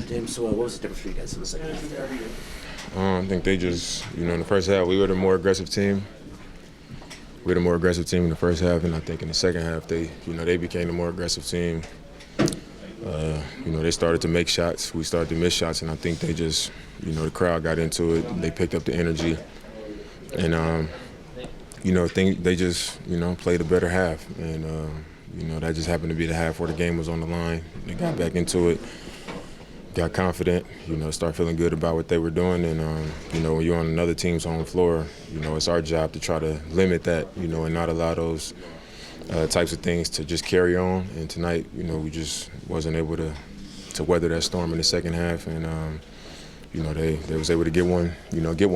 James, so what was the difference for you guys in the second half? I think they just, in the first half, we were the more aggressive team. We were the more aggressive team in the first half, and I think in the second half, they became the more aggressive team. They started to make shots. We started to miss shots, and I think they just, the crowd got into it. They picked up the energy, and I think they just, played a better half, and that just happened to be the half where the game was on the line. They got back into it. Got confident, start feeling good about what they were doing. And, when you're on another team's home floor, it's our job to try to limit that, and not allow those types of things to just carry on. And tonight, we just wasn't able to weather that storm in the second half. And, they was able to get one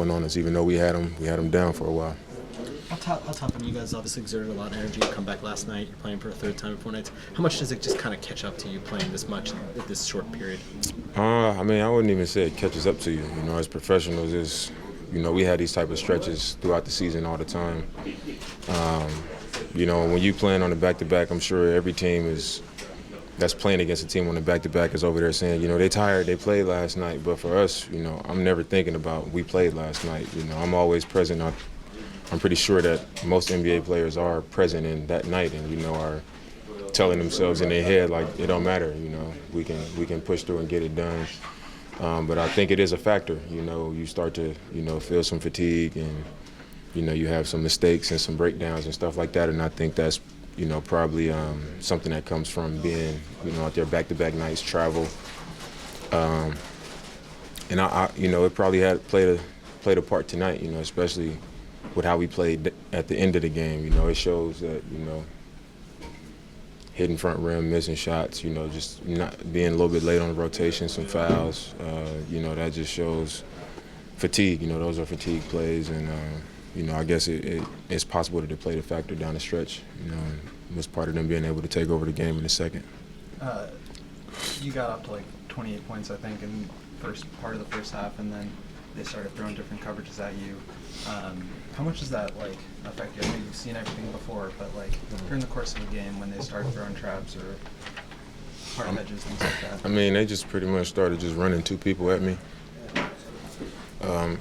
on us, even though we had them down for a while. How tough, and you guys obviously exerted a lot of energy. You come back last night, you're playing for a third time in 4 nights. How much does it just kind of catch up to you playing this much in this short period? I wouldn't even say it catches up to you. As professionals, we had these type of stretches throughout the season all the time. When you playing on a back-to-back, I'm sure every team that's playing against a team on the back-to-back is over there saying, they tired, they played last night. But for us, I'm never thinking about we played last night. I'm always present. I'm pretty sure that most NBA players are present in that night and, are telling themselves in their head, like, it don't matter, we can push through and get it done. But I think it is a factor, you start to, feel some fatigue and, you have some mistakes and some breakdowns and stuff like that. And I think that's, probably something that comes from being, out there back-to-back nights, travel. And it probably had played a part tonight, especially with how we played at the end of the game. It shows that, hitting front rim, missing shots, just not being a little bit late on the rotation, some fouls, that just shows fatigue. Those are fatigue plays, and, I guess it's possible that it played a factor down the stretch, and it was part of them being able to take over the game in the second. You got up to like 28 points, I think, in first part of the first half, and then they started throwing different coverages at you. How much does that affect you? I know you've seen everything before, but during the course of a game when they start throwing traps or hard edges, things like that. They just pretty much started just running two people at me. And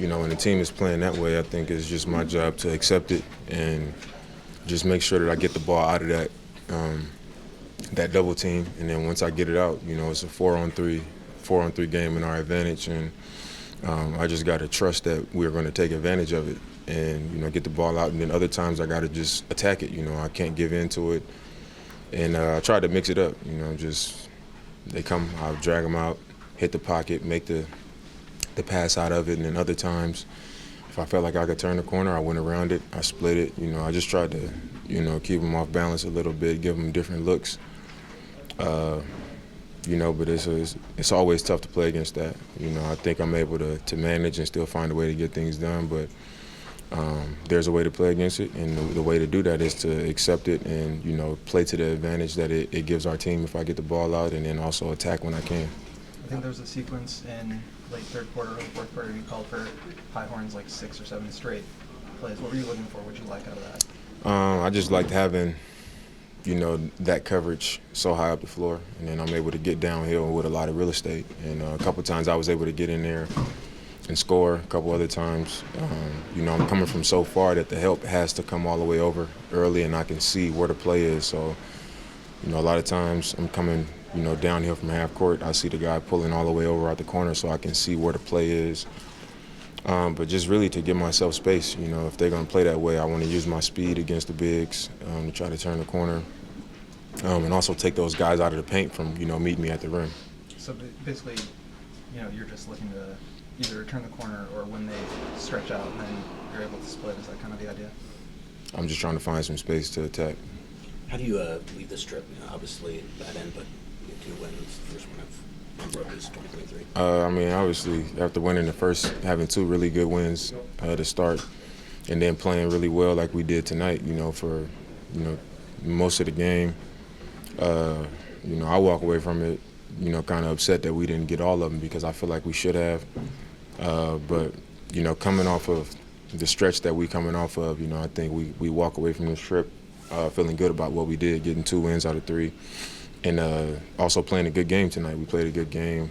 when the team is playing that way, I think it's just my job to accept it and just make sure that I get the ball out of that double team. And then once I get it out, it's a 4-on-3 game in our advantage, and I just got to trust that we're going to take advantage of it and, get the ball out. And then other times I got to just attack it. I can't give in to it. And I try to mix it up, just they come, I'll drag them out, hit the pocket, make the pass out of it. And then other times, if I felt like I could turn the corner, I went around it, I split it. I just tried to, keep them off balance a little bit, give them different looks. But it's always tough to play against that. I think I'm able to manage and still find a way to get things done, but there's a way to play against it, and the way to do that is to accept it and, play to the advantage that it gives our team if I get the ball out, and then also attack when I can. I think there was a sequence in late third quarter or fourth quarter you called for high horns 6 or 7 straight plays. What were you looking for? What did you like out of that? I just liked having that coverage so high up the floor, and then I'm able to get downhill with a lot of real estate. And a couple times I was able to get in there and score. A couple other times, I'm coming from so far that the help has to come all the way over early, and I can see where the play is. So, a lot of times I'm coming, downhill from half court. I see the guy pulling all the way over out the corner, so I can see where the play is. But just really to give myself space, if they're going to play that way, I want to use my speed against the bigs to try to turn the corner, and also take those guys out of the paint from, meeting me at the rim. So basically, you're just looking to either turn the corner or when they stretch out and then you're able to split. Is that kind of the idea? I'm just trying to find some space to attack. How do you leave this trip? Obviously, bad end, but 2 wins, first one of rookies, 2023. Obviously, after winning the first, having 2 really good wins to start, and then playing really well like we did tonight, for, most of the game, I walk away from it, kind of upset that we didn't get all of them because I feel like we should have. But, coming off of the stretch that we coming off of, I think we walk away from this trip feeling good about what we did, getting 2 wins out of 3. and also playing a good game tonight. We played a good game.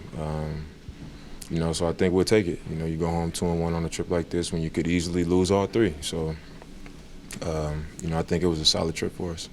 You know, so I think we'll take it. You know, you go home 2-1 on a trip like this when you could easily lose all three. So, you know, I think it was a solid trip for us.